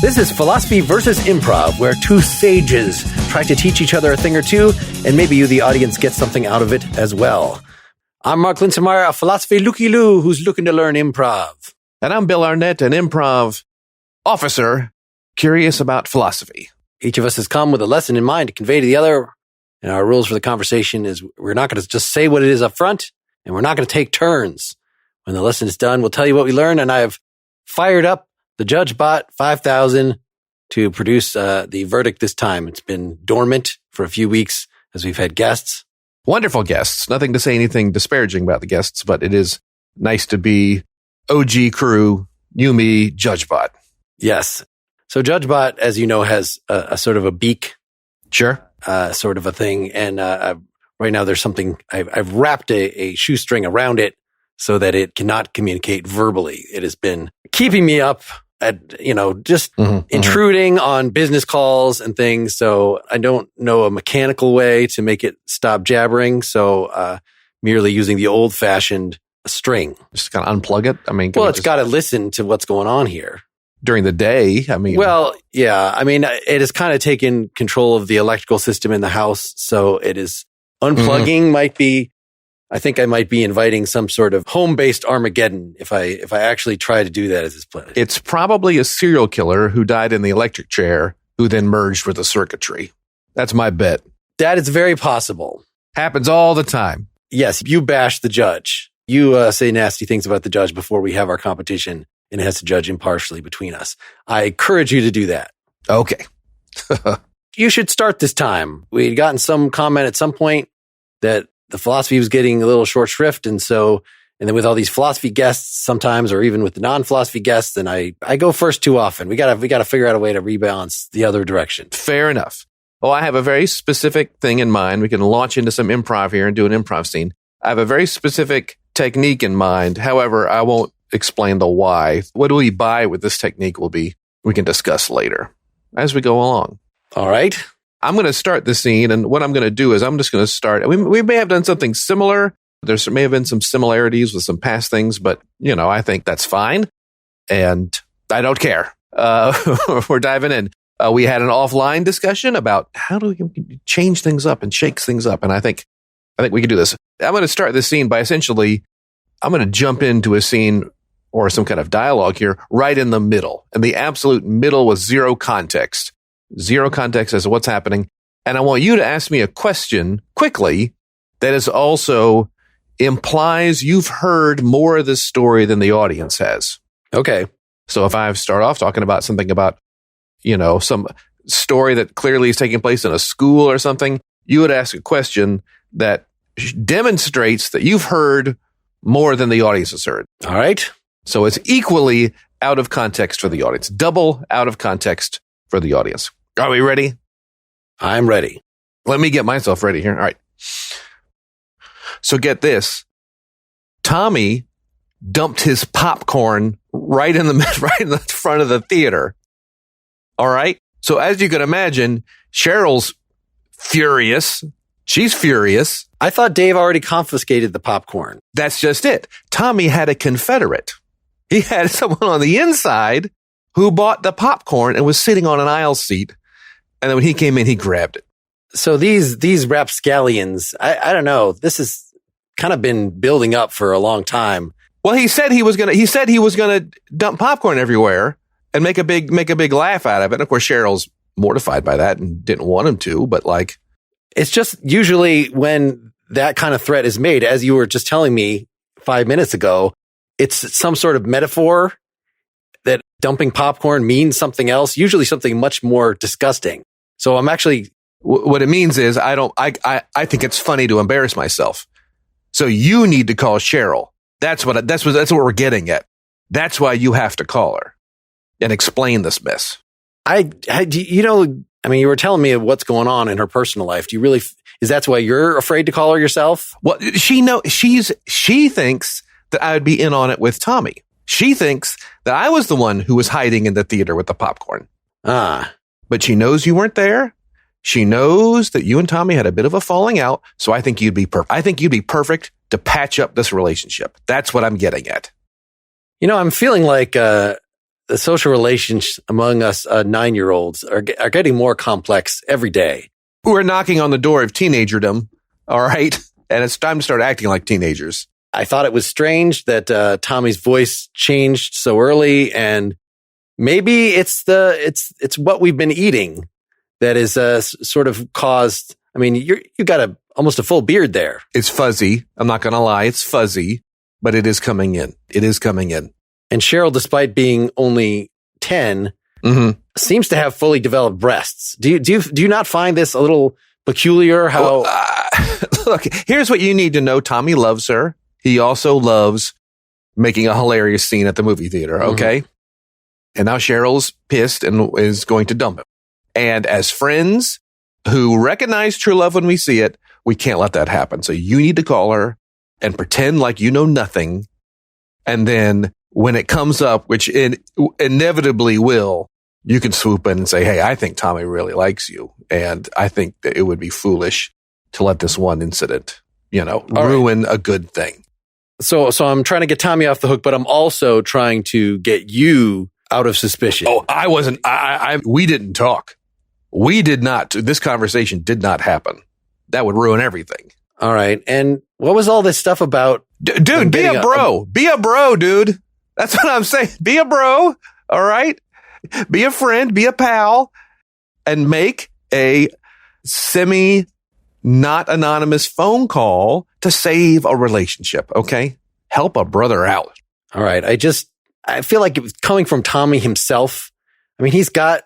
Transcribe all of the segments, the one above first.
This is Philosophy versus Improv, where two sages try to teach each other a thing or two, and maybe you, the audience, get something out of it as well. I'm Mark Linsenmeyer, a philosophy looky-loo who's looking to learn improv. And I'm Bill Arnett, an improv officer curious about philosophy. Each of us has come with a lesson in mind to convey to the other, and our rules for the conversation is we're not going to just say what it is up front, and we're not going to take turns. When the lesson is done, we'll tell you what we learned, and I've fired up the JudgeBot 5000 to produce the verdict this time. It's been dormant for a few weeks as we've had guests. Wonderful guests. Nothing to say anything disparaging about the guests, but it is nice to be OG crew, you, me, JudgeBot. Yes. So JudgeBot, as you know, has a sort of a beak. Sure. Sort of a thing. And right now there's something, I've wrapped a shoestring around it so that it cannot communicate verbally. It has been keeping me up at, just intruding on business calls and things. So I don't know a mechanical way to make it stop jabbering. So merely using the old fashioned string. Just kind of unplug it. It's got to listen to what's going on here. During the day, Well, yeah. It has kind of taken control of the electrical system in the house. So it is unplugging I think I might be inviting some sort of home-based Armageddon if I actually try to do that as this plan. It's probably a serial killer who died in the electric chair who then merged with the circuitry. That's my bet. That is very possible. Happens all the time. Yes, you bash the judge. You say nasty things about the judge before we have our competition, and it has to judge impartially between us. I encourage you to do that. Okay. You should start this time. We'd gotten some comment at some point that the philosophy was getting a little short shrift. And then with all these philosophy guests sometimes, or even with the non-philosophy guests, and I go first too often. We gotta figure out a way to rebalance the other direction. Fair enough. Oh, I have a very specific thing in mind. We can launch into some improv here and do an improv scene. I have a very specific technique in mind. However, I won't explain the why. What do we buy with this technique we can discuss later as we go along. All right. I'm going to start the scene, and what I'm going to do is I'm just going to start. We may have done something similar. There may have been some similarities with some past things, but, I think that's fine, and I don't care. We're diving in. We had an offline discussion about how do we change things up and shake things up, and I think we can do this. I'm going to start this scene by essentially, I'm going to jump into a scene or some kind of dialogue here right in the middle, and the absolute middle with zero context. Zero context as to what's happening. And I want you to ask me a question quickly that is also implies you've heard more of this story than the audience has. Okay. So if I start off talking about something about, some story that clearly is taking place in a school or something, you would ask a question that demonstrates that you've heard more than the audience has heard. All right. So it's equally out of context for the audience. Double out of context for the audience. Are we ready? I'm ready. Let me get myself ready here. All right. So get this. Tommy dumped his popcorn right in the front of the theater. All right. So as you can imagine, Cheryl's furious. She's furious. I thought Dave already confiscated the popcorn. That's just it. Tommy had a confederate. He had someone on the inside who bought the popcorn and was sitting on an aisle seat. And then when he came in, he grabbed it. So these rapscallions, I don't know. This has kind of been building up for a long time. Well, he said he was gonna dump popcorn everywhere and make a big laugh out of it. And of course, Cheryl's mortified by that and didn't want him to, but it's just usually when that kind of threat is made, as you were just telling me 5 minutes ago, it's some sort of metaphor that dumping popcorn means something else, usually something much more disgusting. So I'm actually, what it means is I think it's funny to embarrass myself. So you need to call Cheryl. That's what we're getting at. That's why you have to call her and explain this mess. You were telling me what's going on in her personal life. Do you really, is that why you're afraid to call her yourself? Well, she thinks that I would be in on it with Tommy. She thinks that I was the one who was hiding in the theater with the popcorn. But she knows you weren't there. She knows that you and Tommy had a bit of a falling out. So I think you'd be perfect. I think you'd be perfect to patch up this relationship. That's what I'm getting at. I'm feeling like the social relations among us 9-year-olds are getting more complex every day. We're knocking on the door of teenagerdom, all right? And it's time to start acting like teenagers. I thought it was strange that Tommy's voice changed so early, and maybe it's what we've been eating that is sort of caused. I mean, you got almost a full beard there. It's fuzzy. I'm not going to lie. It's fuzzy, but it is coming in. It is coming in. And Cheryl, despite being only 10, seems to have fully developed breasts. Do you not find this a little peculiar? How? Look, here's what you need to know. Tommy loves her. He also loves making a hilarious scene at the movie theater. Okay. And now Cheryl's pissed and is going to dump him. And as friends who recognize true love when we see it, we can't let that happen. So you need to call her and pretend like you know nothing. And then when it comes up, which it inevitably will, you can swoop in and say, hey, I think Tommy really likes you. And I think that it would be foolish to let this one incident, ruin a good thing. So I'm trying to get Tommy off the hook, but I'm also trying to get you out of suspicion. Oh, I wasn't. We didn't talk. We did not. This conversation did not happen. That would ruin everything. All right. And what was all this stuff about? Dude, be a bro. Be a bro, dude. That's what I'm saying. Be a bro. All right. Be a friend. Be a pal. And make a not anonymous phone call to save a relationship. Okay. Help a brother out. All right. I feel like it was coming from Tommy himself. I mean, he's got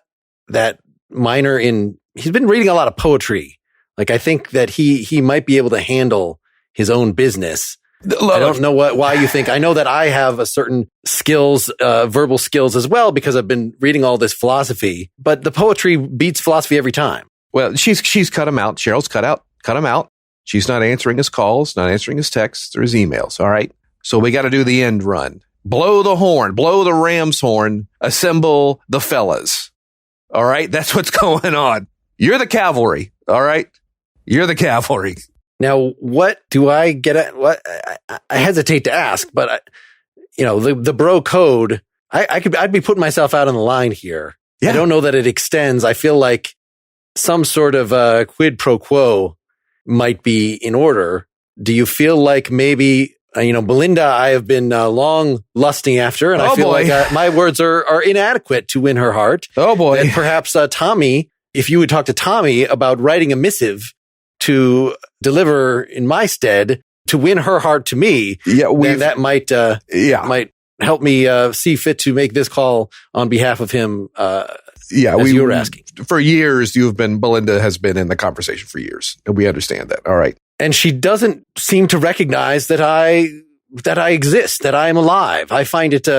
that minor he's been reading a lot of poetry. Like, I think that he might be able to handle his own business. I don't know why you think. I know that I have a certain skills, verbal skills as well, because I've been reading all this philosophy, but the poetry beats philosophy every time. Well, she's cut him out. Cheryl's cut him out. She's not answering his calls, not answering his texts or his emails. All right. So we got to do the end run. Blow the horn, blow the ram's horn, assemble the fellas. All right. That's what's going on. You're the cavalry. All right. You're the cavalry. Now, what do I get at? What I hesitate to ask, but the bro code, I'd be putting myself out on the line here. Yeah. I don't know that it extends. I feel like some sort of quid pro quo might be in order. Do you feel like maybe, Belinda, I have been long lusting after, and I feel like my words are inadequate to win her heart. Oh boy. And perhaps Tommy, if you would talk to Tommy about writing a missive to deliver in my stead to win her heart to me, then that might help me see fit to make this call on behalf of him. You were asking. For years, Belinda has been in the conversation for years, and we understand that. All right. And she doesn't seem to recognize that I exist, that I am alive. I find it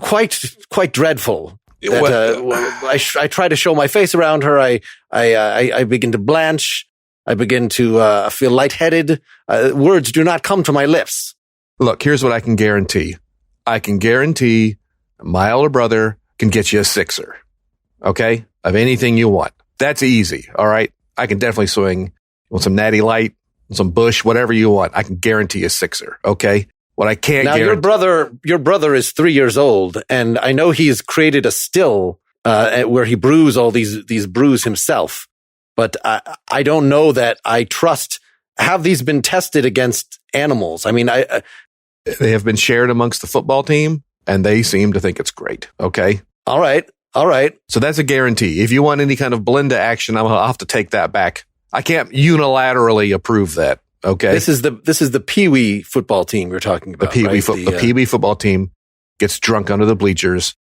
quite dreadful. I try to show my face around her. I begin to blanch. I begin to feel lightheaded. Words do not come to my lips. Look, here's what I can guarantee. I can guarantee my older brother can get you a sixer. Okay? Of anything you want. That's easy. All right? I can definitely swing. You want some Natty Light, some Bush, whatever you want. I can guarantee a sixer. Okay? What I can't guarantee. Your brother is 3 years old, and I know he's created a still where he brews all these brews himself. But I don't know that I trust. Have these been tested against animals? I mean, they have been shared amongst the football team, and they seem to think it's great. Okay. All right. So that's a guarantee. If you want any kind of Belinda action, I'll have to take that back. I can't unilaterally approve that. Okay. This is the Pee Wee football team you're talking about. The Pee Wee football team gets drunk under the bleachers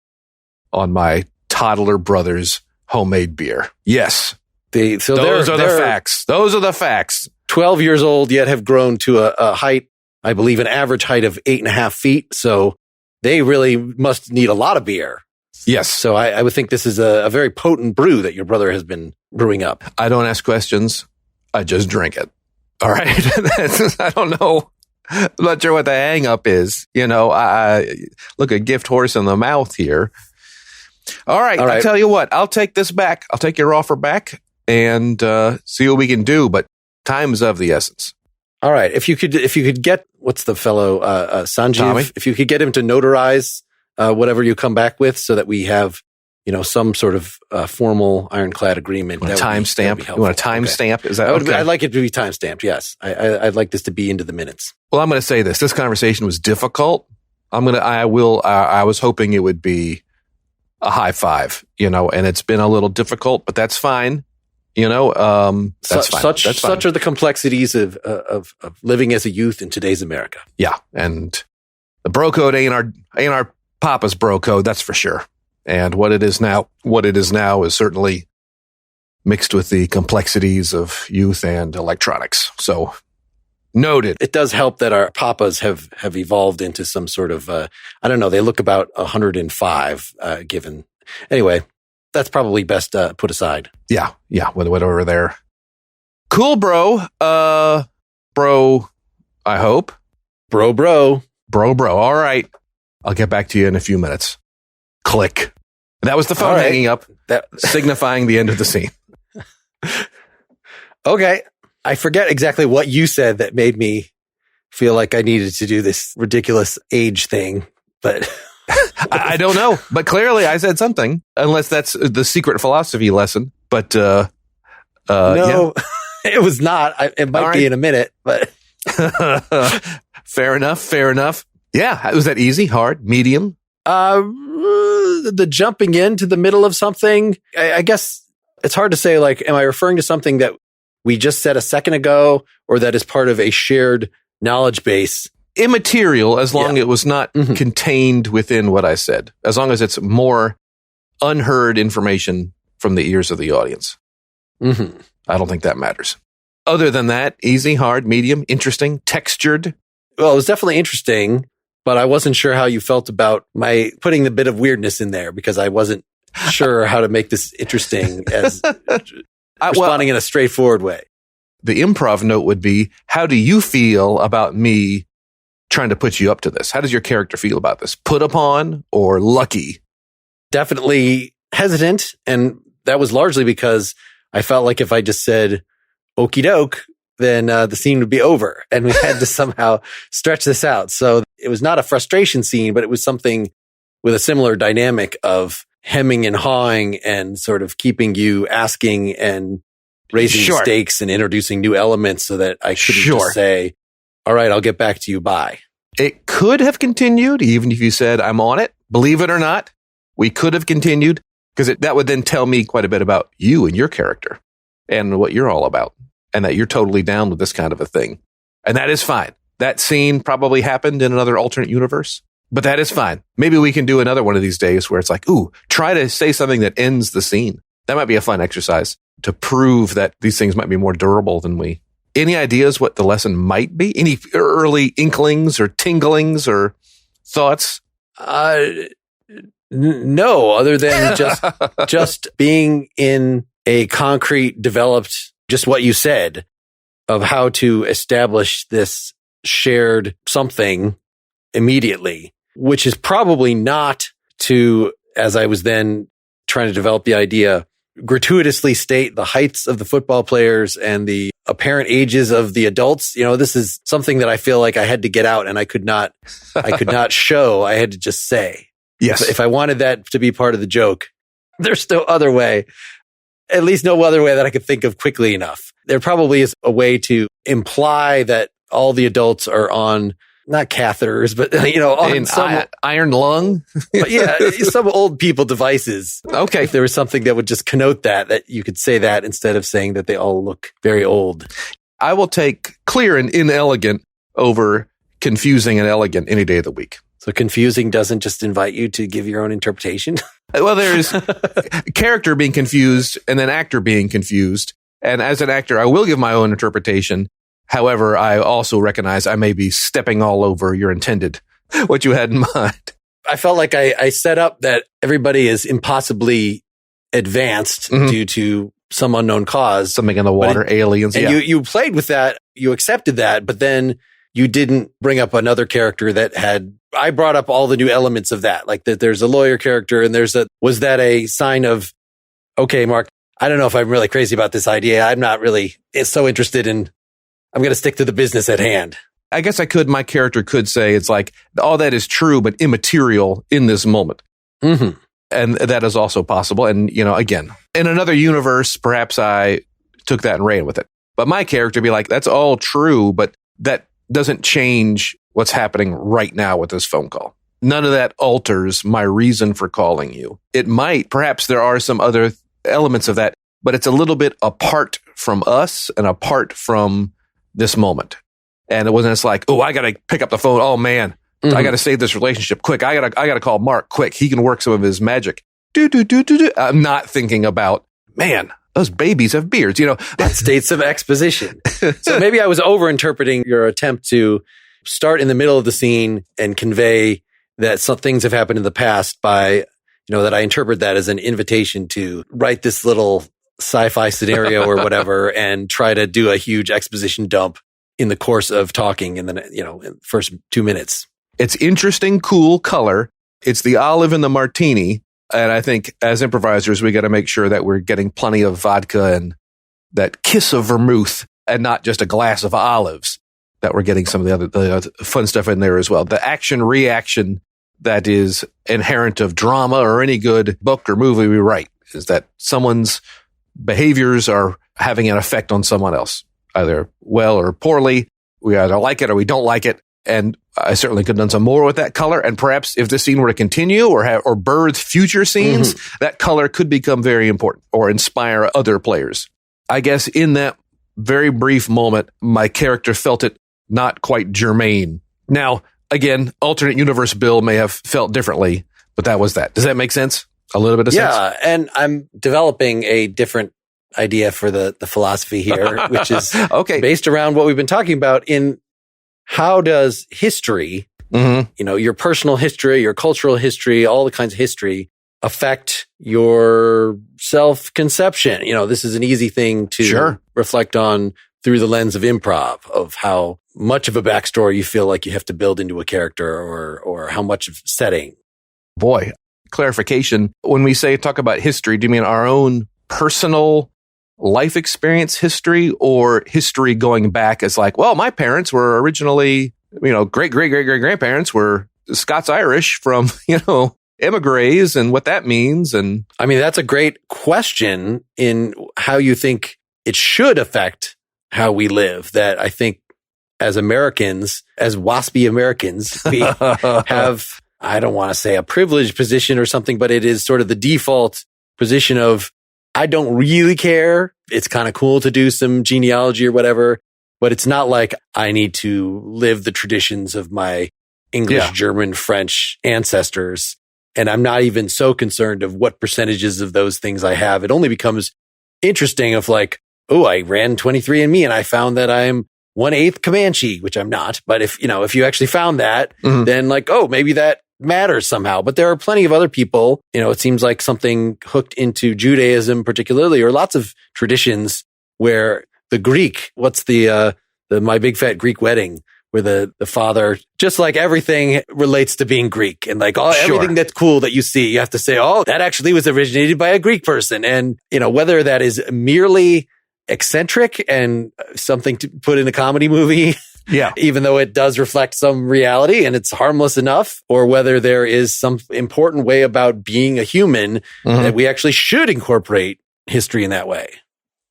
on my toddler brother's homemade beer. Yes. Those are the facts. Those are the facts. 12 years old, yet have grown to a height, I believe, an average height of 8.5 feet. So they really must need a lot of beer. Yes. So I would think this is a very potent brew that your brother has been brewing up. I don't ask questions. I just drink it. All right. I don't know. I'm not sure what the hang up is. I look a gift horse in the mouth here. All right. I tell you what, I'll take this back. I'll take your offer back and see what we can do. But time is of the essence. All right. If you could get, what's the fellow, Sanjeev? Tommy? If you could get him to notarize whatever you come back with, so that we have, some sort of formal ironclad agreement. Timestamp? You want a timestamp? Is that okay? I'd like it to be timestamped. Yes, I'd like this to be into the minutes. Well, I'm going to say this. This conversation was difficult. I was hoping it would be a high five, and it's been a little difficult, but that's fine. That's fine. Such are the complexities of living as a youth in today's America. Yeah, and the bro code ain't our papa's bro code, that's for sure. And what it is now is certainly mixed with the complexities of youth and electronics. So noted. It does help that our papas have evolved into some sort of, I don't know, they look about 105 given. Anyway, that's probably best put aside. Yeah, whatever there. Cool, bro. Bro, I hope. Bro. All right. I'll get back to you in a few minutes. Click. That was the phone hanging up, signifying the end of the scene. Okay. I forget exactly what you said that made me feel like I needed to do this ridiculous age thing, but I don't know. But clearly I said something, unless that's the secret philosophy lesson. But no, yeah. It was not. It might be in a minute, but fair enough. Yeah. Was that easy, hard, medium? The jumping into the middle of something, I guess it's hard to say, like, am I referring to something that we just said a second ago, or that is part of a shared knowledge base? Immaterial, as long as it was not contained within what I said, as long as it's more unheard information from the ears of the audience. Mm-hmm. I don't think that matters. Other than that, easy, hard, medium, interesting, textured. Well, it was definitely interesting, but I wasn't sure how you felt about my putting the bit of weirdness in there, because I wasn't sure how to make this interesting as responding in a straightforward way. The improv note would be, how do you feel about me trying to put you up to this? How does your character feel about this? Put upon or lucky? Definitely hesitant. And that was largely because I felt like if I just said, okie doke, then the scene would be over, and we had to somehow stretch this out. So it was not a frustration scene, but it was something with a similar dynamic of hemming and hawing and sort of keeping you asking and raising the stakes and introducing new elements, so that I couldn't just say, all right, I'll get back to you. Bye. It could have continued, even if you said, I'm on it. Believe it or not, we could have continued, because that would then tell me quite a bit about you and your character and what you're all about, and that you're totally down with this kind of a thing. And that is fine. That scene probably happened in another alternate universe, but that is fine. Maybe we can do another one of these days where it's like, ooh, try to say something that ends the scene. That might be a fun exercise to prove that these things might be more durable than we. Any ideas what the lesson might be? Any early inklings or tinglings or thoughts? No, other than just being in a concrete, developed, just what you said, of how to establish this shared something immediately, which is probably not to, as I was then trying to develop the idea, gratuitously state the heights of the football players and the apparent ages of the adults. This is something that I feel like I had to get out, and I could not show. I had to just say. Yes. If I wanted that to be part of the joke, there's no other way. At least no other way that I could think of quickly enough. There probably is a way to imply that all the adults are on, not catheters, but, on some iron lung. But yeah, some old people devices. Okay. If there was something that would just connote that you could say that instead of saying that they all look very old. I will take clear and inelegant over confusing and elegant any day of the week. So confusing doesn't just invite you to give your own interpretation? Well, there's character being confused and then actor being confused. And as an actor, I will give my own interpretation. However, I also recognize I may be stepping all over your intended, what you had in mind. I felt like I set up that everybody is impossibly advanced due to some unknown cause. Something in the water, aliens. And you played with that. You accepted that, but then you didn't bring up another character that had, I brought up all the new elements of that. Like that there's a lawyer character and was that a sign of, okay, Mark, I don't know if I'm really crazy about this idea. I'm not really so interested in, I'm going to stick to the business at hand. I guess my character could say it's like, all that is true, but immaterial in this moment. Mm-hmm. And that is also possible. And, again, in another universe, perhaps I took that and ran with it. But my character would be like, that's all true, but that doesn't change what's happening right now with this phone call. None of that alters my reason for calling you. It might, perhaps there are some other elements of that, but it's a little bit apart from us and apart from this moment. And it wasn't just like, oh, I got to pick up the phone. Oh, man, I got to save this relationship quick. I got to call Mark quick. He can work some of his magic. I'm not thinking about, man, those babies have beards, That's states of exposition. So maybe I was overinterpreting your attempt to start in the middle of the scene and convey that some things have happened in the past by, that I interpret that as an invitation to write this little sci-fi scenario or whatever and try to do a huge exposition dump in the course of talking in the, in the first 2 minutes. It's interesting, cool color. It's the olive in the martini. And I think as improvisers, we got to make sure that we're getting plenty of vodka and that kiss of vermouth and not just a glass of olives, that we're getting some of the other fun stuff in there as well. The action reaction that is inherent of drama or any good book or movie we write is that someone's behaviors are having an effect on someone else, either well or poorly. We either like it or we don't like it. And I certainly could have done some more with that color. And perhaps if this scene were to continue or birth future scenes, that color could become very important or inspire other players. I guess in that very brief moment, my character felt it not quite germane. Now, again, alternate universe Bill may have felt differently, but that was that. Does that make sense? A little bit of sense? Yeah, and I'm developing a different idea for the philosophy here, which is based around what we've been talking about in how does history, your personal history, your cultural history, all the kinds of history affect your self-conception? This is an easy thing to reflect on through the lens of improv, of how much of a backstory you feel like you have to build into a character or how much of setting. Boy, clarification. When we talk about history, do you mean our own personal life experience history or history going back as like, well, my parents were originally, great-great-great-great-grandparents were Scots-Irish from, emigres and what that means. And I mean, that's a great question in how you think it should affect how we live, that I think as Americans, as waspy Americans, we have, I don't want to say a privileged position or something, but it is sort of the default position of, I don't really care. It's kind of cool to do some genealogy or whatever, but it's not like I need to live the traditions of my English, German, French ancestors. And I'm not even so concerned of what percentages of those things I have. It only becomes interesting of like, oh, I ran 23andMe and I found that I'm 1/8 Comanche, which I'm not. But if you actually found that, then like, oh, maybe that matters somehow. But there are plenty of other people, it seems like something hooked into Judaism particularly, or lots of traditions where the Greek, what's the My Big Fat Greek Wedding, where the father, just like everything relates to being Greek and like everything that's cool that you see, you have to say, oh, that actually was originated by a Greek person. And, whether that is merely eccentric and something to put in a comedy movie, even though it does reflect some reality and it's harmless enough, or whether there is some important way about being a human that we actually should incorporate history in that way.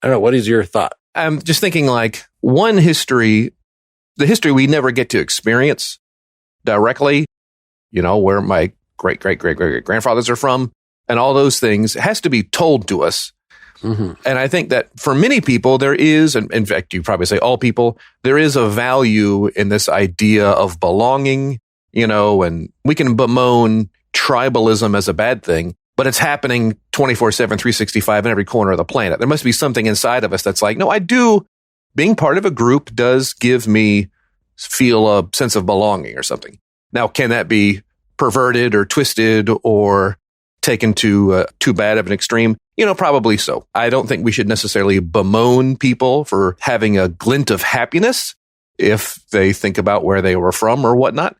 I don't know. What is your thought? I'm just thinking like one history, the history we never get to experience directly, where my great-great-great-great-grandfathers are from and all those things has to be told to us. And I think that for many people, there is, and in fact, you probably say all people, there is a value in this idea of belonging, and we can bemoan tribalism as a bad thing, but it's happening 24/7, 365 in every corner of the planet. There must be something inside of us that's like, no, I do. Being part of a group does give me feel a sense of belonging or something. Now, can that be perverted or twisted or taken to too bad of an extreme? Probably so. I don't think we should necessarily bemoan people for having a glint of happiness if they think about where they were from or whatnot.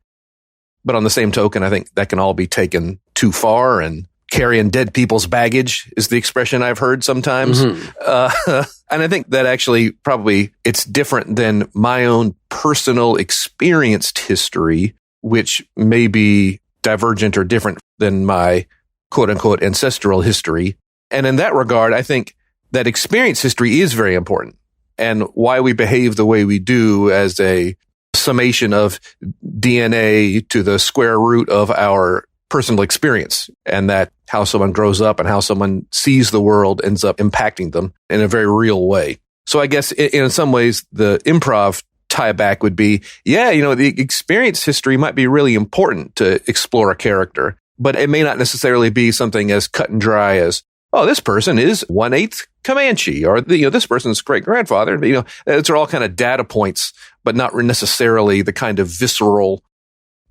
But on the same token, I think that can all be taken too far and carrying dead people's baggage is the expression I've heard sometimes. And I think that actually probably it's different than my own personal experienced history, which may be divergent or different than my quote unquote ancestral history. And in that regard, I think that experience history is very important, and why we behave the way we do as a summation of DNA to the square root of our personal experience, and that how someone grows up and how someone sees the world ends up impacting them in a very real way. So I guess in some ways, the improv tie back would be, the experience history might be really important to explore a character, but it may not necessarily be something as cut and dry as, oh, this person is 1/8 Comanche, or this person's great grandfather. It's all kind of data points, but not necessarily the kind of visceral,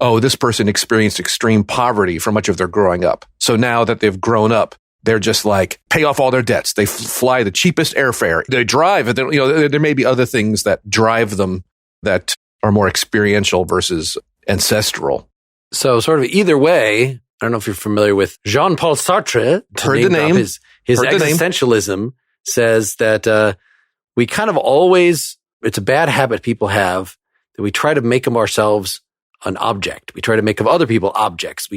oh, this person experienced extreme poverty for much of their growing up. So now that they've grown up, they're just like, pay off all their debts. They fly the cheapest airfare. They drive. There may be other things that drive them that are more experiential versus ancestral. So sort of either way, I don't know if you're familiar with Jean-Paul Sartre. Heard the name. His existentialism says that we kind of always, it's a bad habit people have, that we try to make them ourselves an object. We try to make of other people objects.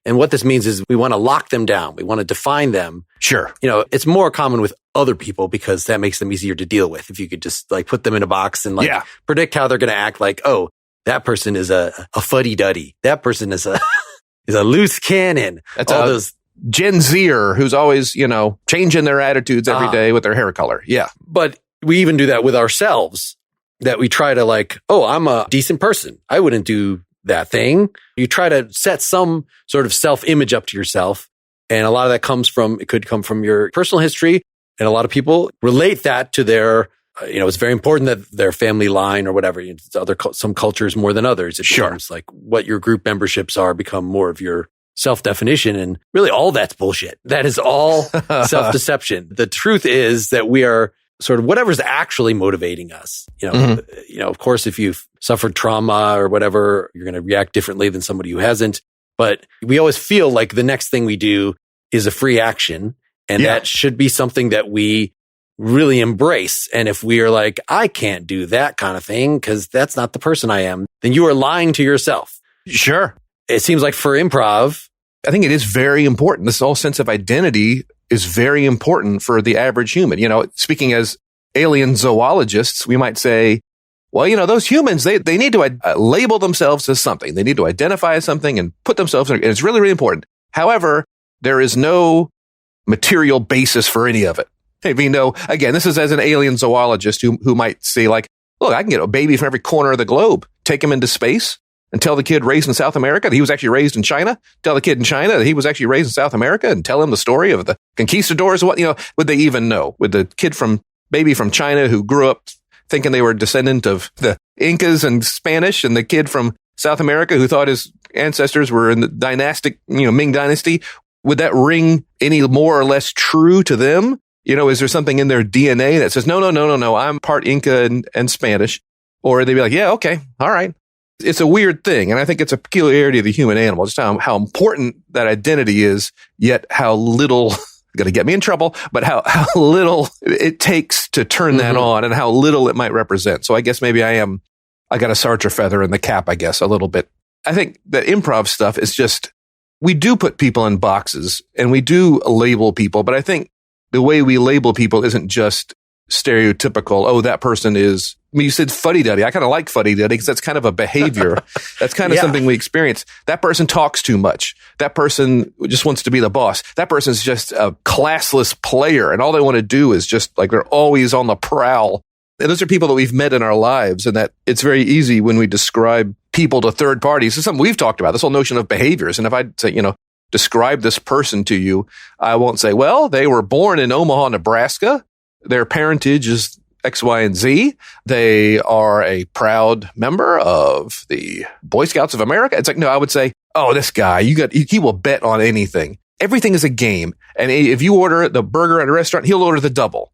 And what this means is we want to lock them down. We want to define them. Sure. It's more common with other people because that makes them easier to deal with. If you could just like put them in a box and predict how they're going to act, like, oh, that person is a fuddy-duddy. That person is a loose cannon. That's all those Gen Zer who's always, changing their attitudes every day with their hair color. Yeah. But we even do that with ourselves, that we try to like, oh, I'm a decent person. I wouldn't do that thing. You try to set some sort of self-image up to yourself. And a lot of that it could come from your personal history. And a lot of people relate that to their, it's very important that their family line or whatever, some cultures more than others. It becomes like what your group memberships are become more of your self-definition. And really all that's bullshit. That is all self-deception. The truth is that we are sort of whatever's actually motivating us. Of course, if you've suffered trauma or whatever, you're going to react differently than somebody who hasn't. But we always feel like the next thing we do is a free action. And that should be something that we really embrace. And if we are like, I can't do that kind of thing because that's not the person I am, then you are lying to yourself. Sure. It seems like for improv, I think it is very important. This whole sense of identity is very important for the average human. Speaking as alien zoologists, we might say, well, those humans, they need to label themselves as something. They need to identify as something and put themselves in, and it's really, really important. However, there is no material basis for any of it. Again, this is as an alien zoologist who might say like, look, I can get a baby from every corner of the globe, take him into space, and tell the kid raised in South America that he was actually raised in China, tell the kid in China that he was actually raised in South America, and tell him the story of the conquistadors. What, would they even know? Would the baby from China who grew up thinking they were a descendant of the Incas and Spanish, and the kid from South America who thought his ancestors were in the dynastic, Ming dynasty, would that ring any more or less true to them? Is there something in their DNA that says, no, I'm part Inca and Spanish? Or they'd be like, yeah, okay, all right. It's a weird thing. And I think it's a peculiarity of the human animal, just how important that identity is, yet how little, going to get me in trouble, but how little it takes to turn that on and how little it might represent. So I guess maybe I got a Sartre feather in the cap, I guess, a little bit. I think that improv stuff is just, we do put people in boxes and we do label people, but I think the way we label people isn't just stereotypical. Oh, that person is, you said fuddy-duddy. I kind of like fuddy-duddy because that's kind of a behavior. That's kind of something we experience. That person talks too much. That person just wants to be the boss. That person's just a classless player. And all they want to do is just like, they're always on the prowl. And those are people that we've met in our lives. And that it's very easy when we describe people to third parties. It's something we've talked about, this whole notion of behaviors. And if I say, describe this person to you, I won't say, well, they were born in Omaha, Nebraska. Their parentage is X, Y, and Z. They are a proud member of the Boy Scouts of America. It's like, no, I would say, oh, this guy, he will bet on anything. Everything is a game. And if you order the burger at a restaurant, he'll order the double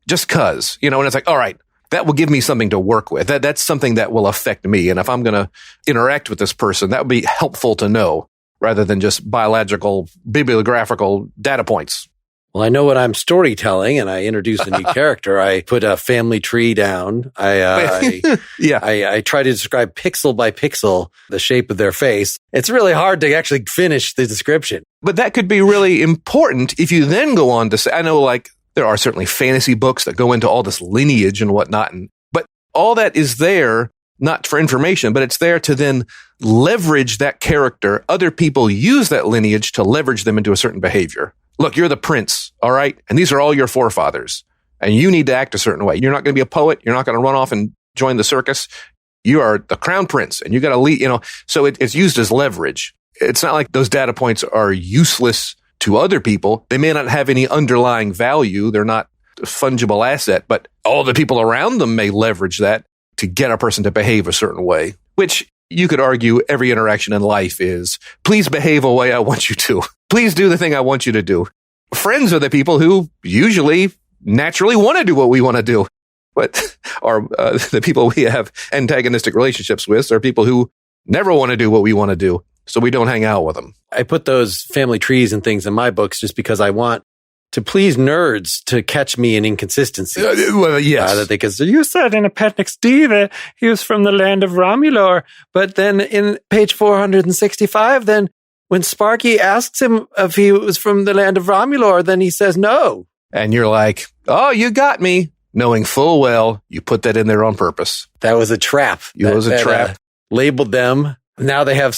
just cause, and it's like, all right, that will give me something to work with. That's something that will affect me. And if I'm going to interact with this person, that would be helpful to know. rather than just biological, bibliographical data points. Well, I know when I'm storytelling and I introduce a new character, I put a family tree down. I try to describe pixel by pixel the shape of their face. It's really hard to actually finish the description. But that could be really important if you then go on to say, I know like there are certainly fantasy books that go into all this lineage and whatnot, but all that is there not for information, but it's there to then leverage that character. Other people use that lineage to leverage them into a certain behavior. Look, you're the prince, all right? And these are all your forefathers. And you need to act a certain way. You're not going to be a poet. You're not going to run off and join the circus. You are the crown prince, and you got to lead, so it's used as leverage. It's not like those data points are useless to other people. They may not have any underlying value. They're not a fungible asset, but all the people around them may leverage that to get a person to behave a certain way, which you could argue every interaction in life is, please behave a way I want you to. Please do the thing I want you to do. Friends are the people who usually naturally want to do what we want to do. But the people we have antagonistic relationships with are people who never want to do what we want to do. So we don't hang out with them. I put those family trees and things in my books just because I want to please nerds to catch me in inconsistencies. Well, yes. Because you said in Appendix D that he was from the land of Romulor, but then in page 465, then when Sparky asks him if he was from the land of Romulor, then he says no. And you're like, oh, you got me, knowing full well you put that in there on purpose. That was a trap. It was a trap. Labeled them. Now they have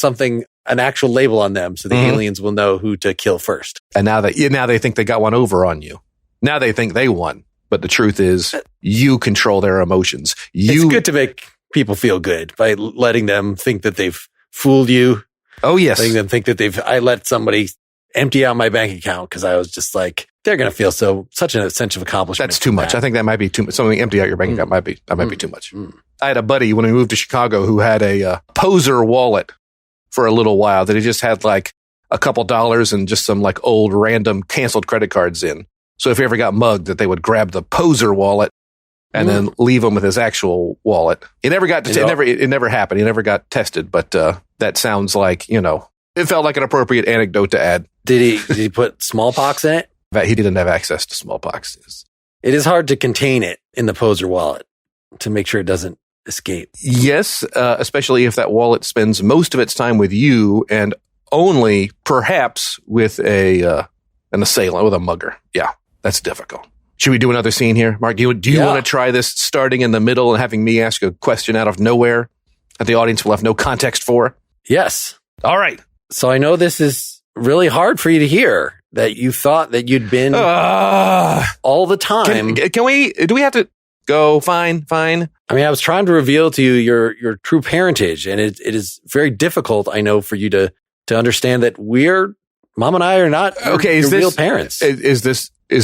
an actual label on them, so the aliens will know who to kill first. And now they think they got one over on you. Now they think they won. But the truth is, you control their emotions. It's good to make people feel good by letting them think that they've fooled you. Oh, yes. Letting them think that I let somebody empty out my bank account because I was just like, they're going to feel such a sense of accomplishment. That's too much. I think that might be too much. Something empty out your bank account might be too much. I had a buddy when we moved to Chicago who had a poser wallet for a little while that he just had like a couple dollars and just some like old random canceled credit cards in. So if he ever got mugged, that they would grab the poser wallet and then leave him with his actual wallet. It never got it never happened. He never got tested, but that sounds like, it felt like an appropriate anecdote to add. Did he put smallpox in it? He didn't have access to smallpox. It is hard to contain it in the poser wallet to make sure it doesn't escape. Yes, especially if that wallet spends most of its time with you and only perhaps with an assailant, with a mugger. Yeah, that's difficult. Should we do another scene here? Mark, do you want to try this starting in the middle and having me ask a question out of nowhere that the audience will have no context for? Yes. All right. So I know this is really hard for you to hear, that you thought that you'd been all the time. Do we have to go? Fine. I mean, I was trying to reveal to you your true parentage, and it is very difficult, I know, for you to understand that Mom and I are not your real parents. Is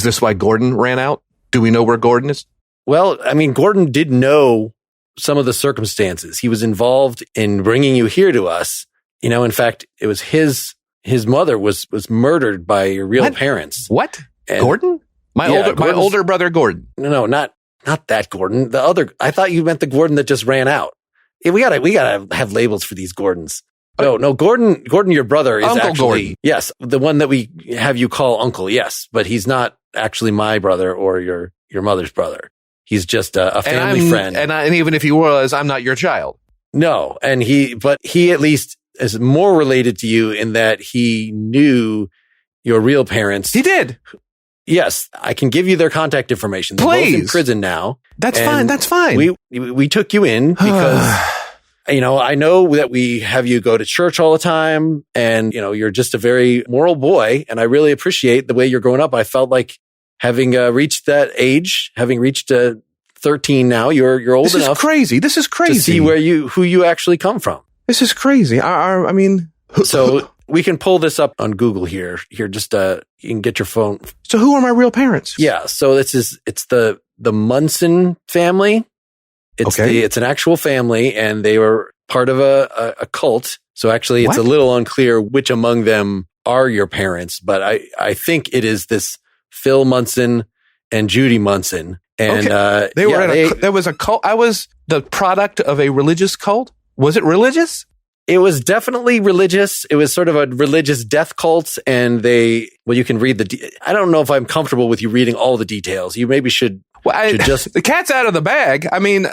this why Gordon ran out? Do we know where Gordon is? Well, I mean, Gordon did know some of the circumstances. He was involved in bringing you here to us. In fact, it was his mother was murdered by your real parents. What? Gordon? My older brother, Gordon. No, not that Gordon. The other. I thought you meant the Gordon that just ran out. Yeah, we gotta have labels for these Gordons. No, Gordon, your brother is Uncle actually Gordon. Yes, the one that we have you call Uncle. Yes, but he's not actually my brother or your mother's brother. He's just a family friend. And even if he was, I'm not your child. No, but he at least is more related to you in that he knew your real parents. He did. Yes, I can give you their contact information. They're both in prison now. That's fine. We took you in because I know that we have you go to church all the time, and you're just a very moral boy, and I really appreciate the way you're growing up. I felt like having reached that age, having reached 13 now, you're old enough. This is crazy to see who you actually come from. This is crazy. So we can pull this up on Google here. Just you can get your phone. So who are my real parents? Yeah. So it's the Munson family. It's an actual family, and they were part of a cult. So actually, it's a little unclear which among them are your parents, but I think it is this Phil Munson and Judy Munson. And there was a cult. I was the product of a religious cult. Was it religious? It was definitely religious. It was sort of a religious death cult. And you can read I don't know if I'm comfortable with you reading all the details. You maybe should just. The cat's out of the bag. I mean,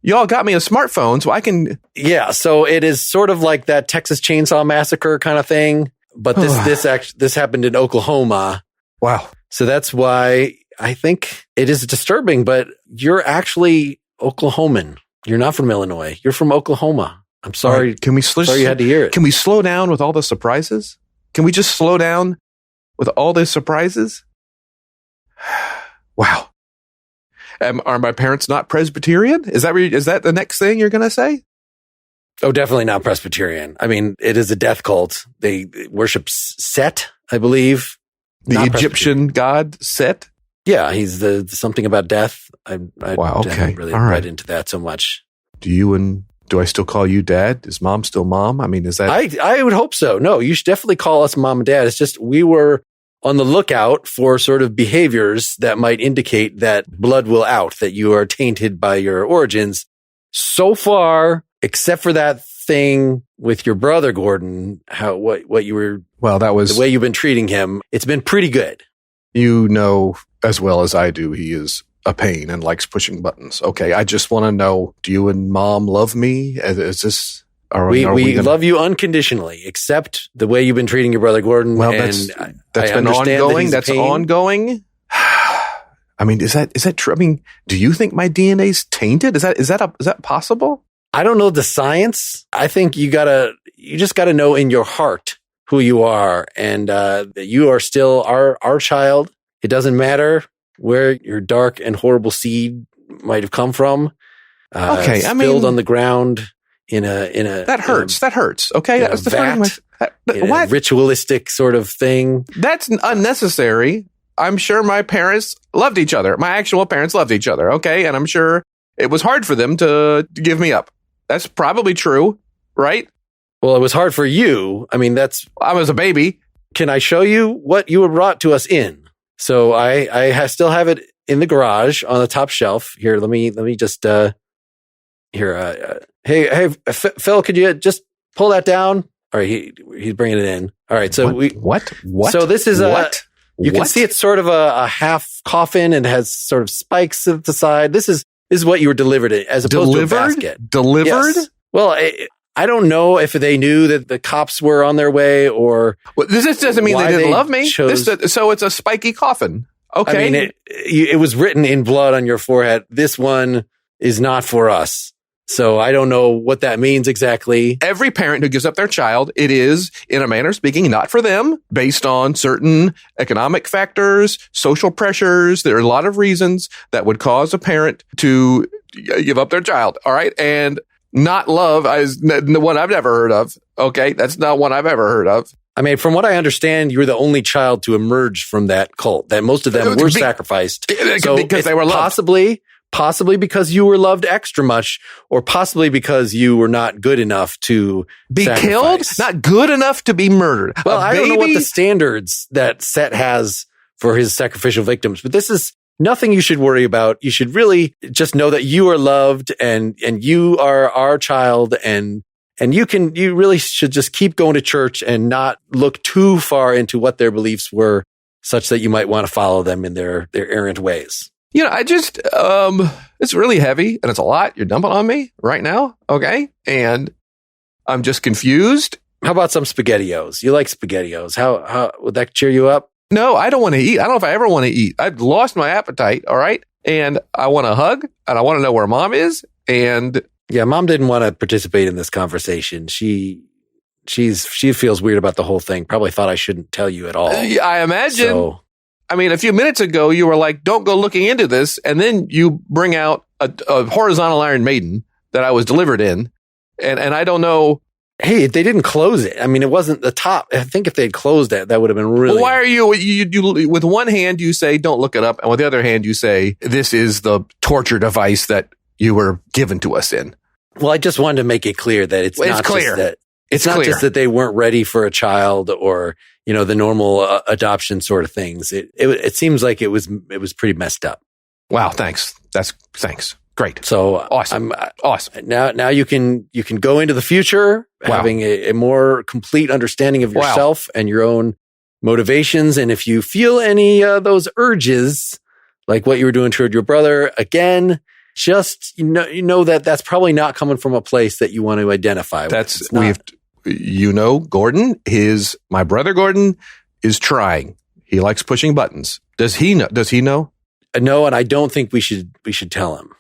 y'all got me a smartphone, so I can. Yeah. So it is sort of like that Texas Chainsaw Massacre kind of thing. But this happened in Oklahoma. Wow. So that's why I think it is disturbing, but you're actually Oklahoman. You're not from Illinois. You're from Oklahoma. I'm sorry. Right. Can we sorry you had to hear it. Can we slow down with all the surprises? Can we just slow down with all the surprises? Wow. Are my parents not Presbyterian? Is that the next thing you're going to say? Oh, definitely not Presbyterian. I mean, it is a death cult. They worship Set, I believe. The Egyptian god Set? Yeah, he's the something about death. I haven't really read into that so much. Do I still call you Dad? Is Mom still Mom? I mean, is that... I would hope so. No, you should definitely call us Mom and Dad. It's just we were on the lookout for sort of behaviors that might indicate that blood will out, that you are tainted by your origins. So far, except for that thing with your brother, Gordon, what you were... Well, that was... The way you've been treating him, it's been pretty good. You know as well as I do, he is a pain and likes pushing buttons. Okay, I just want to know, do you and Mom love me? Is this... We love you unconditionally, except the way you've been treating your brother Gordon. Well, that's been ongoing. That's ongoing. I mean, is that true? I mean, do you think my DNA's tainted? Is that possible? I don't know the science. I think you just gotta know in your heart who you are, and that you are still our child. It doesn't matter where your dark and horrible seed might have come from. Okay, spilled on the ground. In a that hurts. Okay, that was the vat, what ritualistic sort of thing? That's unnecessary. I'm sure my parents loved each other. My actual parents loved each other. Okay, and I'm sure it was hard for them to give me up. That's probably true, right? Well, it was hard for you. I mean, I was a baby. Can I show you what you brought to us in? So I still have it in the garage on the top shelf. Here, let me just Hey, Phil, could you just pull that down? All right, he's bringing it in. All right, so what? So this is you can see it's sort of a half coffin and has sort of spikes at the side. This is what you were delivered in, as opposed to a basket. Delivered? Yes. Well, I don't know if they knew that the cops were on their way or. Well, this doesn't mean they didn't love me. So it's a spiky coffin. Okay. I mean, it was written in blood on your forehead. This one is not for us. So I don't know what that means exactly. Every parent who gives up their child, it is, in a manner of speaking, not for them, based on certain economic factors, social pressures. There are a lot of reasons that would cause a parent to give up their child. All right. And not love is the one I've never heard of. Okay. That's not one I've ever heard of. I mean, from what I understand, you were the only child to emerge from that cult, that most of them were sacrificed. So because they were loved. Possibly because you were loved extra much, or possibly because you were not good enough to be killed, not good enough to be murdered. Well, I don't know what the standards that Set has for his sacrificial victims, but this is nothing you should worry about. You should really just know that you are loved and you are our child, and you really should just keep going to church and not look too far into what their beliefs were, such that you might want to follow them in their errant ways. You know, I just, it's really heavy and it's a lot you're dumping on me right now. Okay. And I'm just confused. How about some SpaghettiOs? You like SpaghettiOs. How would that cheer you up? No, I don't want to eat. I don't know if I ever want to eat. I've lost my appetite. All right. And I want to hug and I want to know where Mom is. And yeah, Mom didn't want to participate in this conversation. She feels weird about the whole thing. Probably thought I shouldn't tell you at all. I imagine. I mean, a few minutes ago, you were like, don't go looking into this. And then you bring out a horizontal Iron Maiden that I was delivered in. And I don't know. Hey, they didn't close it. I mean, it wasn't the top. I think if they'd closed it, that would have been really. Well, why are you with one hand, you say, don't look it up. And with the other hand, you say, this is the torture device that you were given to us in. Well, I just wanted to make it clear that it's not clear. It's not just that they weren't ready for a child or, you know, the normal adoption sort of things. It seems like it was pretty messed up. Wow. Thanks. Thanks. Great. So Awesome. Awesome. Now you can go into the future having a more complete understanding of yourself and your own motivations. And if you feel any of those urges, like what you were doing toward your brother, again, just you know that that's probably not coming from a place that you want to identify with. My brother Gordon is trying. He likes pushing buttons. Does he know? No, and I don't think we should tell him.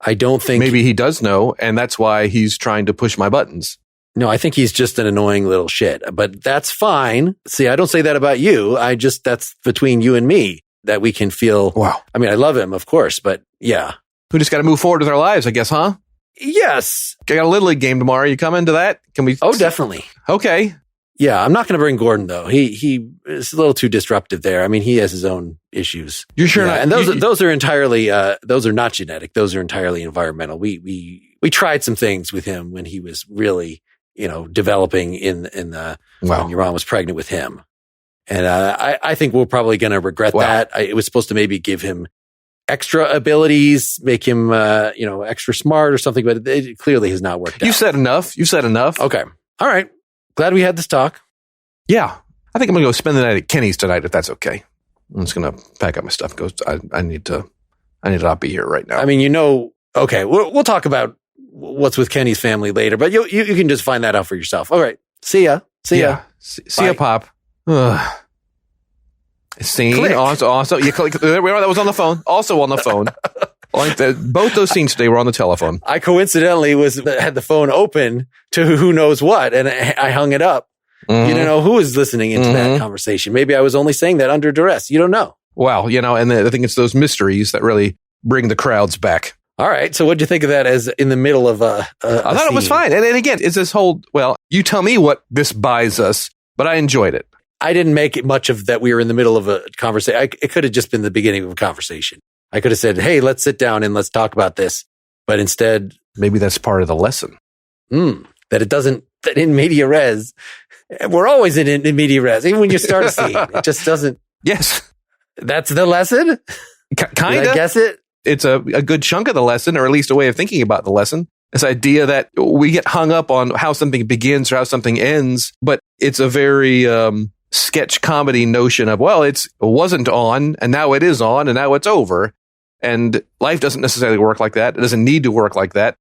I don't think maybe he does know, and that's why he's trying to push my buttons. No, I think he's just an annoying little shit, but that's fine. See, I don't say that about you. That's between you and me that we can feel. Wow. I mean, I love him, of course, but yeah. We just got to move forward with our lives, I guess, huh? Yes. I got a Little League game tomorrow. You come into that? Can we? Oh, definitely. Okay. Yeah, I'm not going to bring Gordon though. He is a little too disruptive there. I mean, he has his own issues. You're sure not? And those are entirely those are not genetic. Those are entirely environmental. We tried some things with him when he was really, developing when your mom was pregnant with him. And I think we're probably going to regret that. It was supposed to maybe give him extra abilities, make him extra smart or something, but it clearly has not worked out. You said enough. Okay. All right. Glad we had this talk. Yeah. I think I'm going to go spend the night at Kenny's tonight, if that's okay. I'm just going to pack up my stuff. I need to not be here right now. I mean, okay, we'll talk about what's with Kenny's family later, but you can just find that out for yourself. All right. See ya. See ya, Pop. Scene. Click. Also, you click. That was on the phone. Also on the phone. Both those scenes today were on the telephone. I coincidentally had the phone open to who knows what, and I hung it up. Mm-hmm. You don't know who was listening into that conversation. Maybe I was only saying that under duress. You don't know. Well, and I think it's those mysteries that really bring the crowds back. All right. So what'd you think of that as in the middle of I thought it was fine. And again, it's this whole, you tell me what this buys us, but I enjoyed it. I didn't make it much of that we were in the middle of a conversation. It could have just been the beginning of a conversation. I could have said, hey, let's sit down and let's talk about this. But instead, maybe that's part of the lesson. That it doesn't, that in media res, we're always in media res. Even when you start a scene, it just doesn't. Yes. That's the lesson? Kind of. I guess it. It's a good chunk of the lesson, or at least a way of thinking about the lesson. This idea that we get hung up on how something begins or how something ends, but it's a very sketch comedy notion of, it wasn't on, and now it is on, and now it's over. And life doesn't necessarily work like that. It doesn't need to work like that.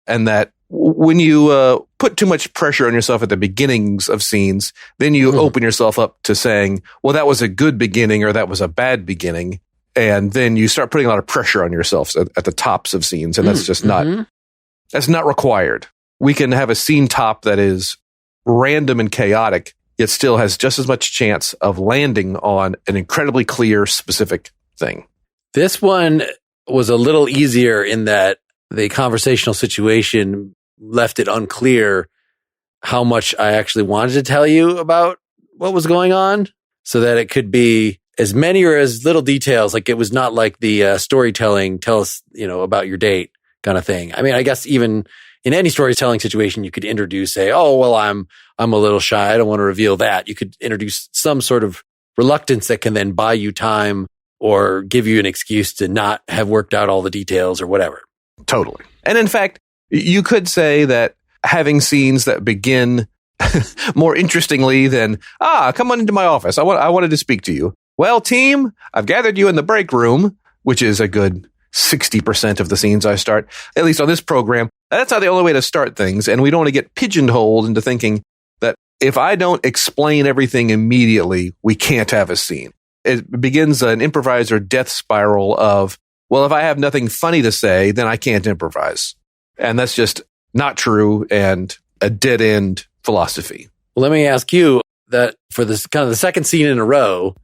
And that when you put too much pressure on yourself at the beginnings of scenes, then you open yourself up to saying, well, that was a good beginning or that was a bad beginning. And then you start putting a lot of pressure on yourself at the tops of scenes. And that's just that's not required. We can have a scene top that is random and chaotic, yet still has just as much chance of landing on an incredibly clear, specific thing. This one was a little easier in that the conversational situation left it unclear how much I actually wanted to tell you about what was going on, so that it could be as many or as little details. Like it was not like the storytelling, tell us, about your date kind of thing. I mean, I guess even in any storytelling situation, you could introduce, say, oh, well, I'm a little shy. I don't want to reveal that. You could introduce some sort of reluctance that can then buy you time or give you an excuse to not have worked out all the details or whatever. Totally. And in fact, you could say that having scenes that begin more interestingly than, come on into my office. I wanted to speak to you. Well, team, I've gathered you in the break room, which is a good 60% of the scenes I start, at least on this program. That's not the only way to start things. And we don't want to get pigeonholed into thinking that if I don't explain everything immediately, we can't have a scene. It begins an improviser death spiral of, well, if I have nothing funny to say, then I can't improvise. And that's just not true and a dead end philosophy. Well, let me ask you that for this kind of the second scene in a row,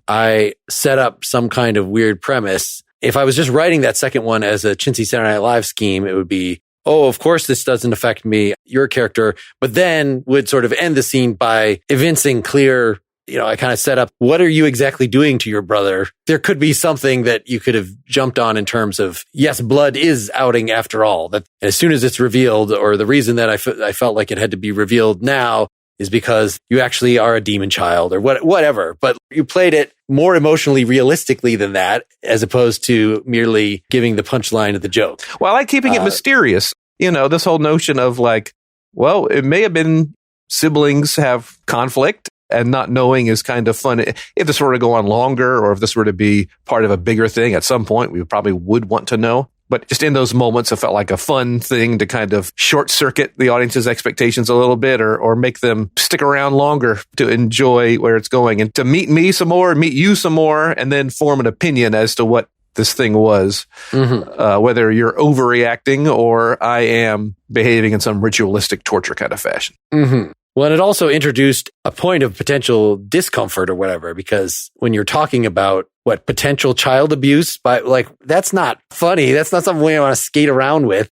I set up some kind of weird premise. If I was just writing that second one as a Chintzy Saturday Night Live scheme, it would be, oh, of course this doesn't affect me, your character, but then would sort of end the scene by evincing clear, I kind of set up, what are you exactly doing to your brother? There could be something that you could have jumped on in terms of, yes, blood is outing after all. That as soon as it's revealed, or the reason that I felt like it had to be revealed now is because you actually are a demon child or whatever. But you played it more emotionally realistically than that, as opposed to merely giving the punchline of the joke. Well, I like keeping it mysterious. This whole notion of like, well, it may have been siblings have conflict and not knowing is kind of fun. If this were to go on longer or if this were to be part of a bigger thing at some point, we probably would want to know. But just in those moments, it felt like a fun thing to kind of short circuit the audience's expectations a little bit or make them stick around longer to enjoy where it's going and to meet me some more, meet you some more, and then form an opinion as to what this thing was, whether you're overreacting or I am behaving in some ritualistic torture kind of fashion. Mm-hmm. Well, and it also introduced a point of potential discomfort or whatever, because when you're talking about potential child abuse, that's not funny. That's not something we want to skate around with.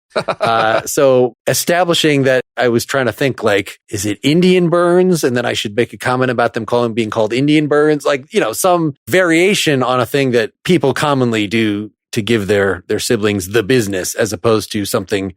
So establishing that, I was trying to think like, is it Indian burns? And then I should make a comment about them being called Indian burns, some variation on a thing that people commonly do to give their siblings the business, as opposed to something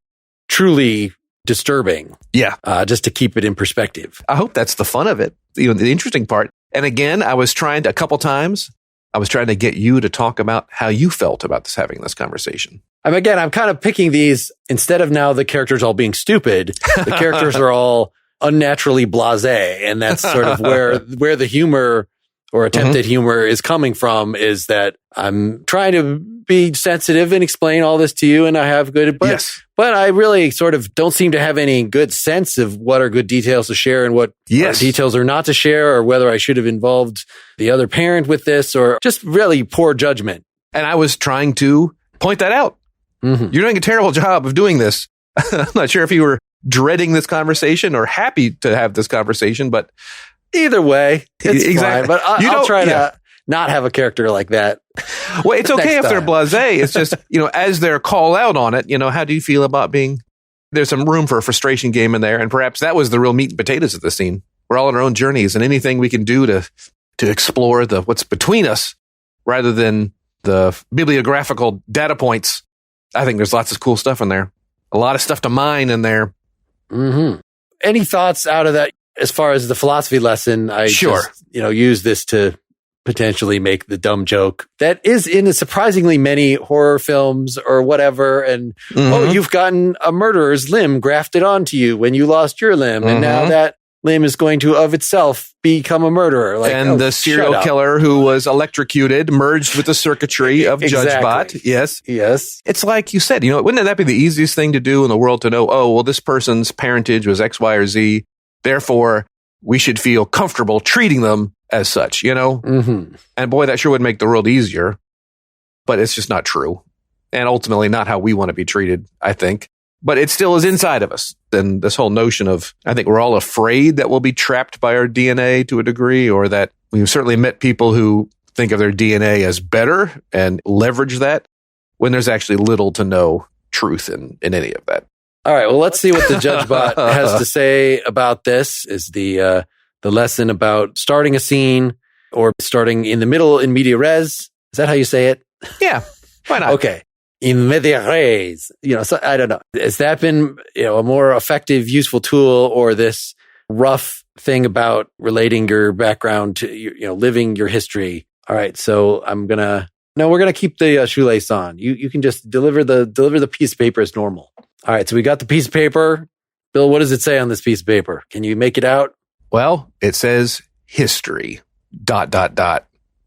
truly disturbing. Yeah. Just to keep it in perspective. I hope that's the fun of it. The interesting part. And again, I was trying to get you to talk about how you felt about having this conversation. I'm kind of picking these instead of now the characters all being stupid. The characters are all unnaturally blasé, and that's sort of where the humor or attempted humor is coming from. Is that I'm trying to be sensitive and explain all this to you, and I have good, but I really sort of don't seem to have any good sense of what are good details to share and what details are not to share, or whether I should have involved the other parent with this, or just really poor judgment. And I was trying to point that out. Mm-hmm. You're doing a terrible job of doing this. I'm not sure if you were dreading this conversation or happy to have this conversation, but either way, it's exactly. fine. But I'll try to not have a character like that. Well, it's okay if they're blasé. It's just, as they're call out on it, how do you feel about there's some room for a frustration game in there. And perhaps that was the real meat and potatoes of the scene. We're all on our own journeys, and anything we can do to explore what's between us rather than the bibliographical data points. I think there's lots of cool stuff in there. A lot of stuff to mine in there. Mm-hmm. Any thoughts out of that as far as the philosophy lesson? I use this to potentially make the dumb joke that is in surprisingly many horror films or whatever. And, you've gotten a murderer's limb grafted onto you when you lost your limb. And now that limb is going to, of itself, become a murderer. The serial killer who was electrocuted merged with the circuitry of JudgeBot. Yes. It's like you said, wouldn't that be the easiest thing to do in the world to know, this person's parentage was X, Y, or Z. Therefore, we should feel comfortable treating them as such, Mm-hmm. And boy, that sure would make the world easier. But it's just not true. And ultimately not how we want to be treated, I think. But it still is inside of us. Then this whole notion of, I think we're all afraid that we'll be trapped by our DNA to a degree, or that we've certainly met people who think of their DNA as better and leverage that when there's actually little to no truth in any of that. All right. Well, let's see what the JudgeBot has to say about this. Is the lesson about starting a scene or starting in the middle in media res? Is that how you say it? Yeah. Why not? Okay. In media res, so I don't know. Has that been, a more effective, useful tool, or this rough thing about relating your background to, living your history? All right. So we're going to keep the shoelace on. You can just deliver the piece of paper as normal. All right. So we got the piece of paper. Bill, what does it say on this piece of paper? Can you make it out? Well, it says history, ...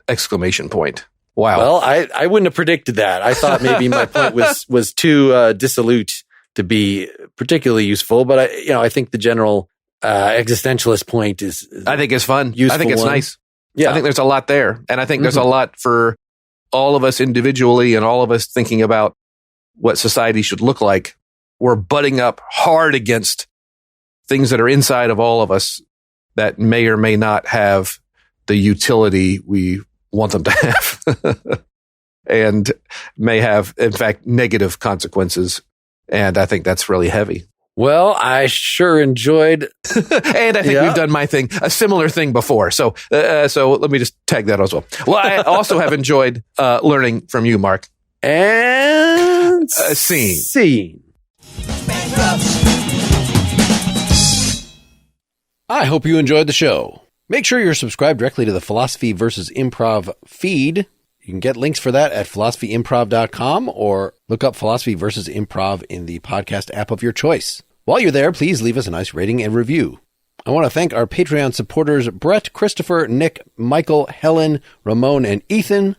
exclamation point. Wow. Well, I wouldn't have predicted that. I thought maybe my point was too dissolute to be particularly useful, but I think the general existentialist point is I think it's fun. I think it's nice. Yeah. I think there's a lot there. And I think there's a lot for all of us individually and all of us thinking about what society should look like. We're butting up hard against things that are inside of all of us that may or may not have the utility we want them to have and may have, in fact, negative consequences. And I think that's really heavy. Well, I sure enjoyed. And I think we've done my thing, a similar thing before. So let me just tag that as well. Well, I also have enjoyed learning from you, Mark. And scene. I hope you enjoyed the show. Make sure you're subscribed directly to the Philosophy versus Improv feed. You can get links for that at philosophyimprov.com or look up Philosophy versus Improv in the podcast app of your choice. While you're there, please leave us a nice rating and review. I want to thank our Patreon supporters, Brett, Christopher, Nick, Michael, Helen, Ramon, and Ethan.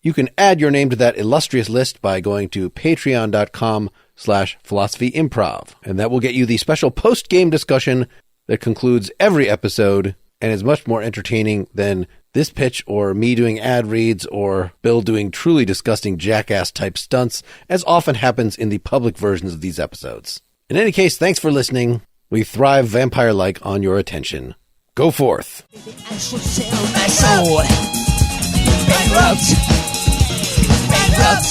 You can add your name to that illustrious list by going to patreon.com/philosophyimprov. And that will get you the special post-game discussion that concludes every episode and is much more entertaining than this pitch or me doing ad reads or Bill doing truly disgusting jackass-type stunts, as often happens in the public versions of these episodes. In any case, thanks for listening. We thrive vampire-like on your attention. Go forth. I should sell my soul. Bankrupt. Bankrupt.